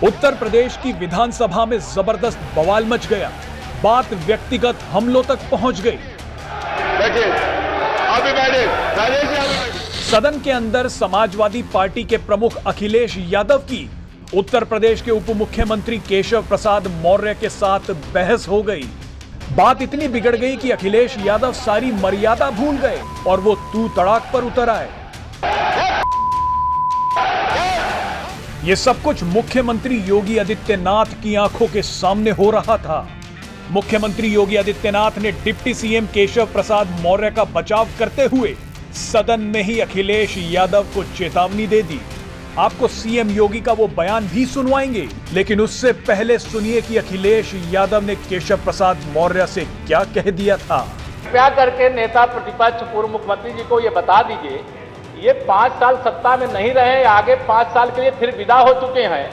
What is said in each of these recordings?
उत्तर प्रदेश की विधानसभा में जबरदस्त बवाल मच गया। बात व्यक्तिगत हमलों तक पहुंच गई। सदन के अंदर समाजवादी पार्टी के प्रमुख अखिलेश यादव की उत्तर प्रदेश के उप मुख्यमंत्री केशव प्रसाद मौर्य के साथ बहस हो गई। बात इतनी बिगड़ गई कि अखिलेश यादव सारी मर्यादा भूल गए और वो तू तड़ाक पर उतर आए। ये सब कुछ मुख्यमंत्री योगी आदित्यनाथ की आंखों के सामने हो रहा था। मुख्यमंत्री योगी आदित्यनाथ ने डिप्टी सीएम केशव प्रसाद मौर्य का बचाव करते हुए सदन में ही अखिलेश यादव को चेतावनी दे दी। आपको सीएम योगी का वो बयान भी सुनवाएंगे, लेकिन उससे पहले सुनिए कि अखिलेश यादव ने केशव प्रसाद मौर्य से क्या कह दिया था। कृपया करके नेता प्रतिपक्ष पूर्व मुख्यमंत्री जी को ये बता दीजिए, ये 5 साल सत्ता में नहीं रहे, आगे 5 साल के लिए फिर विदा हो चुके हैं।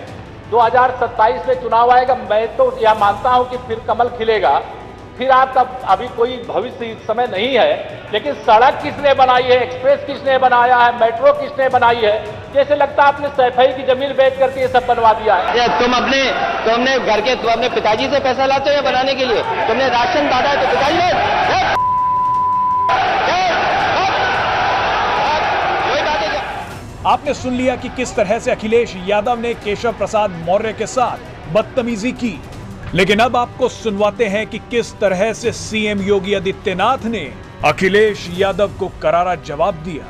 2027 में चुनाव आएगा, मैं तो यह मानता हूं कि फिर कमल खिलेगा, फिर आपका अभी कोई भविष्य इस समय नहीं है। लेकिन सड़क किसने बनाई है, एक्सप्रेस किसने बनाया है, मेट्रो किसने बनाई है? जैसे लगता है आपने सैफई की जमीन बेच करके ये सब बनवा दिया है। तुमने घर के तुम अपने पिताजी से पैसा लाते हो बनाने के लिए? तुमने राशन बांटा है तो पिताजी ने आपने सुन लिया कि किस तरह से अखिलेश यादव ने केशव प्रसाद मौर्य के साथ बदतमीजी की, लेकिन अब आपको सुनवाते हैं कि किस तरह से सीएम योगी आदित्यनाथ ने अखिलेश यादव को करारा जवाब दिया।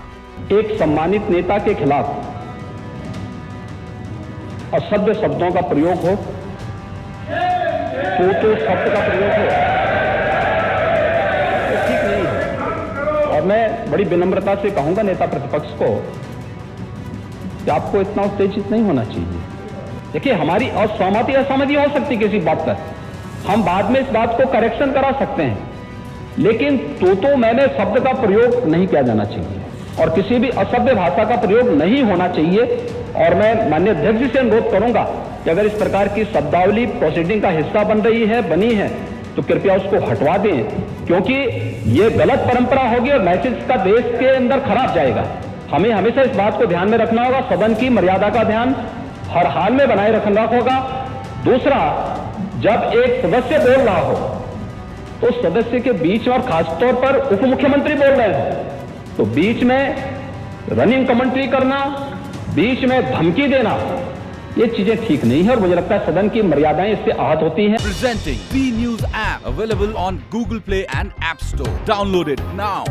एक सम्मानित नेता के खिलाफ असभ्य शब्दों का प्रयोग हो, तो शब्द का प्रयोग हो, तो ठीक नहीं है। और मैं बड़ी विनम्रता से कहूंगा नेता प्रतिपक्ष को कि आपको इतना उत्तेजित नहीं होना चाहिए। देखिए, हमारी असहमति असहमति हो सकती किसी बात पर, हम बाद में इस बात को करेक्शन करा सकते हैं, लेकिन तो मैंने शब्द का प्रयोग नहीं किया जाना चाहिए और किसी भी असभ्य भाषा का प्रयोग नहीं होना चाहिए। और मैं माननीय अध्यक्ष जी से अनुरोध करूंगा कि अगर इस प्रकार की शब्दावली प्रोसीडिंग का हिस्सा बनी है तो कृपया उसको हटवा दें, क्योंकि ये गलत परंपरा होगी और मैसेज का देश के अंदर खराब जाएगा। हमें हमेशा इस बात को ध्यान में रखना होगा, सदन की मर्यादा का ध्यान हर हाल में बनाए रखना होगा। दूसरा, जब एक सदस्य बोल रहा हो तो सदस्य के बीच में, और खासतौर पर उप मुख्यमंत्री बोल रहे हो तो बीच में रनिंग कमेंट्री करना, बीच में धमकी देना, ये चीजें ठीक नहीं है और मुझे लगता है सदन की मर्यादाएं इससे आहत होती हैं। Presenting B News app available on Google Play and App Store. Download it now.